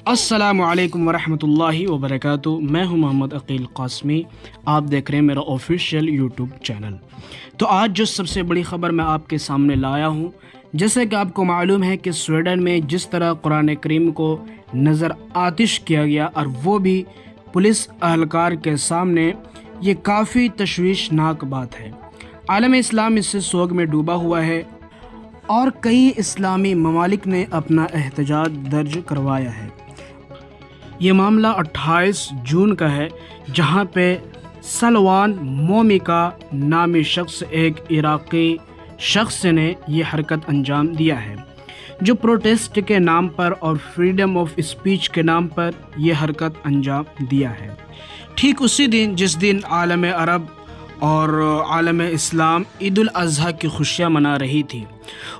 السلام علیکم ورحمۃ اللہ وبرکاتہ۔ میں ہوں محمد عقیل قاسمی، آپ دیکھ رہے ہیں میرا آفیشیل یوٹیوب چینل۔ تو آج جو سب سے بڑی خبر میں آپ کے سامنے لایا ہوں، جیسے کہ آپ کو معلوم ہے کہ سویڈن میں جس طرح قرآن کریم کو نظر آتش کیا گیا، اور وہ بھی پولیس اہلکار کے سامنے، یہ کافی تشویشناک بات ہے۔ عالم اسلام اس سے سوگ میں ڈوبا ہوا ہے اور کئی اسلامی ممالک نے اپنا احتجاج درج کروایا ہے۔ یہ معاملہ 28 جون کا ہے، جہاں پہ سلوان مومیکا نامی شخص، ایک عراقی شخص نے یہ حرکت انجام دیا ہے، جو پروٹیسٹ کے نام پر اور فریڈم آف اسپیچ کے نام پر یہ حرکت انجام دیا ہے۔ ٹھیک اسی دن جس دن عالم عرب اور عالم اسلام عید الاضحیٰ کی خوشیاں منا رہی تھی،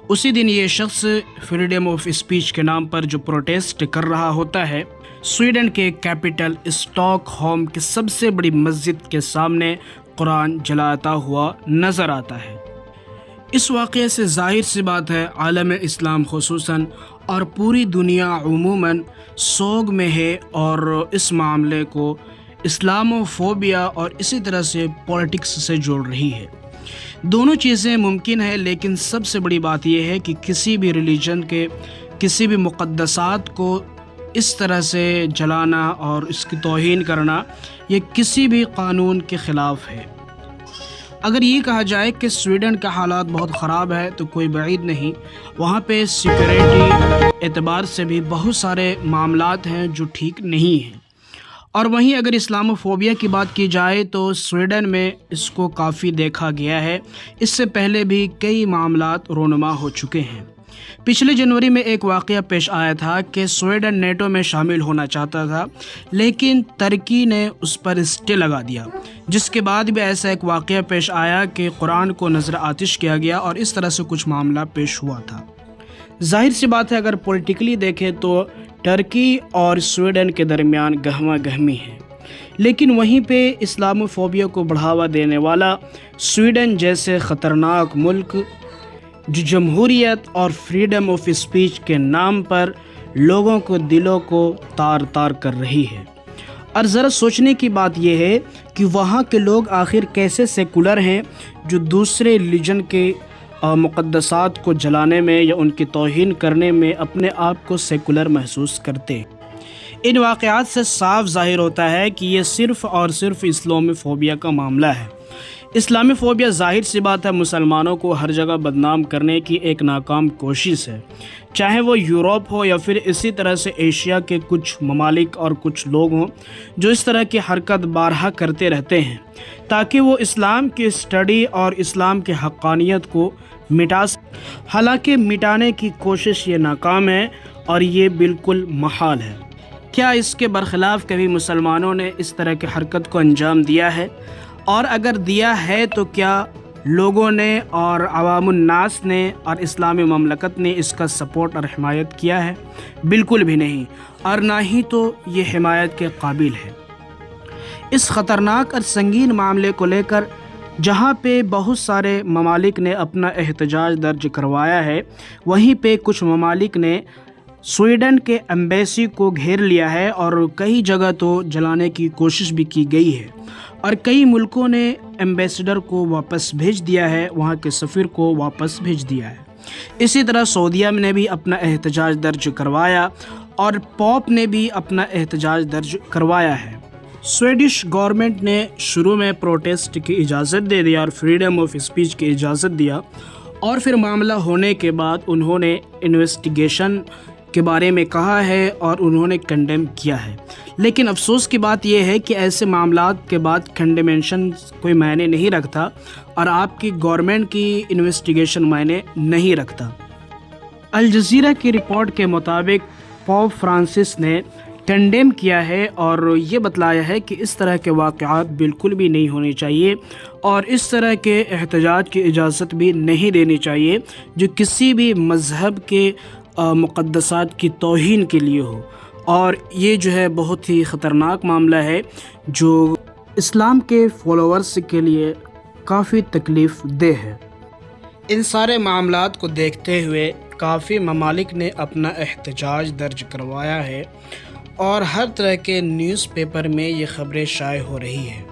اسی دن یہ شخص فریڈم آف اسپیچ کے نام پر جو پروٹیسٹ کر رہا ہوتا ہے، سویڈن کے کیپٹل اسٹاک ہوم کی سب سے بڑی مسجد کے سامنے قرآن جلاتا ہوا نظر آتا ہے۔ اس واقعے سے ظاہر سی بات ہے، عالم اسلام خصوصاً اور پوری دنیا عموماً سوگ میں ہے، اور اس معاملے کو اسلامو فوبیا اور اسی طرح سے پولیٹکس سے جوڑ رہی ہے۔ دونوں چیزیں ممکن ہیں، لیکن سب سے بڑی بات یہ ہے کہ کسی بھی ریلیجن کے کسی بھی مقدسات کو اس طرح سے جلانا اور اس کی توہین کرنا، یہ کسی بھی قانون کے خلاف ہے۔ اگر یہ کہا جائے کہ سویڈن کا حالات بہت خراب ہے تو کوئی بعید نہیں، وہاں پہ سیکیورٹی اعتبار سے بھی بہت سارے معاملات ہیں جو ٹھیک نہیں ہیں۔ اور وہیں اگر اسلامو فوبیا کی بات کی جائے تو سویڈن میں اس کو کافی دیکھا گیا ہے۔ اس سے پہلے بھی کئی معاملات رونما ہو چکے ہیں۔ پچھلے جنوری میں ایک واقعہ پیش آیا تھا کہ سویڈن نیٹو میں شامل ہونا چاہتا تھا، لیکن ترکی نے اس پر اسٹے لگا دیا، جس کے بعد بھی ایسا ایک واقعہ پیش آیا کہ قرآن کو نظر آتش کیا گیا، اور اس طرح سے کچھ معاملہ پیش ہوا تھا۔ ظاہر سی بات ہے، اگر پولیٹیکلی دیکھیں تو ترکی اور سویڈن کے درمیان گہما گہمی ہے، لیکن وہیں پہ اسلامو فوبیا کو بڑھاوا دینے والا سویڈن جیسے خطرناک ملک، جو جمہوریت اور فریڈم آف اسپیچ کے نام پر لوگوں کو دلوں کو تار تار کر رہی ہے۔ اور ذرا سوچنے کی بات یہ ہے کہ وہاں کے لوگ آخر کیسے سیکولر ہیں، جو دوسرے ریلیجن کے مقدسات کو جلانے میں یا ان کی توہین کرنے میں اپنے آپ کو سیکولر محسوس کرتے ہیں۔ ان واقعات سے صاف ظاہر ہوتا ہے کہ یہ صرف اور صرف اسلامی فوبیا کا معاملہ ہے۔ اسلامی فوبیا ظاہر سی بات ہے مسلمانوں کو ہر جگہ بدنام کرنے کی ایک ناکام کوشش ہے، چاہے وہ یورپ ہو یا پھر اسی طرح سے ایشیا کے کچھ ممالک اور کچھ لوگ ہوں جو اس طرح کی حرکت بارہا کرتے رہتے ہیں، تاکہ وہ اسلام کی اسٹڈی اور اسلام کی حقانیت کو مٹا سکیں۔ حالانکہ مٹانے کی کوشش یہ ناکام ہے اور یہ بالکل محال ہے۔ کیا اس کے برخلاف کبھی مسلمانوں نے اس طرح کی حرکت کو انجام دیا ہے؟ اور اگر دیا ہے تو کیا لوگوں نے اور عوام الناس نے اور اسلامی مملکت نے اس کا سپورٹ اور حمایت کیا ہے؟ بالکل بھی نہیں، اور نہ ہی تو یہ حمایت کے قابل ہے۔ اس خطرناک اور سنگین معاملے کو لے کر جہاں پہ بہت سارے ممالک نے اپنا احتجاج درج کروایا ہے، وہیں پہ کچھ ممالک نے سویڈن کے ایمبیسی کو گھیر لیا ہے، اور کئی جگہ تو جلانے کی کوشش بھی کی گئی ہے، اور کئی ملکوں نے ایمبیسڈر کو واپس بھیج دیا ہے، وہاں کے سفیر کو واپس بھیج دیا ہے۔ اسی طرح سعودیہ نے بھی اپنا احتجاج درج کروایا، اور پوپ نے بھی اپنا احتجاج درج کروایا ہے۔ سویڈش گورنمنٹ نے شروع میں پروٹیسٹ کی اجازت دے دیا اور فریڈم آف اسپیچ کی اجازت دیا، اور پھر معاملہ ہونے کے بعد انہوں نے انویسٹیگیشن کے بارے میں کہا ہے اور انہوں نے کنڈیم کیا ہے۔ لیکن افسوس کی بات یہ ہے کہ ایسے معاملات کے بعد کنڈیمنیشن کوئی معنی نہیں رکھتا، اور آپ کی گورنمنٹ کی انویسٹیگیشن معنی نہیں رکھتا۔ الجزیرہ کی رپورٹ کے مطابق پوپ فرانسس نے کنڈیم کیا ہے اور یہ بتلایا ہے کہ اس طرح کے واقعات بالکل بھی نہیں ہونے چاہیے، اور اس طرح کے احتجاج کی اجازت بھی نہیں دینی چاہیے جو کسی بھی مذہب کے مقدسات کی توہین کے لیے ہو۔ اور یہ جو ہے بہت ہی خطرناک معاملہ ہے جو اسلام کے فالوورز کے لیے کافی تکلیف دہ ہے۔ ان سارے معاملات کو دیکھتے ہوئے کافی ممالک نے اپنا احتجاج درج کروایا ہے اور ہر طرح کے نیوز پیپر میں یہ خبریں شائع ہو رہی ہیں۔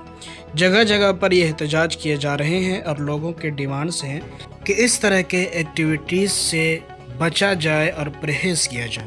جگہ جگہ پر یہ احتجاج کیے جا رہے ہیں اور لوگوں کے ڈیمانڈز ہیں کہ اس طرح کے ایکٹیویٹیز سے بچا جائے اور پرہیز کیا جائے۔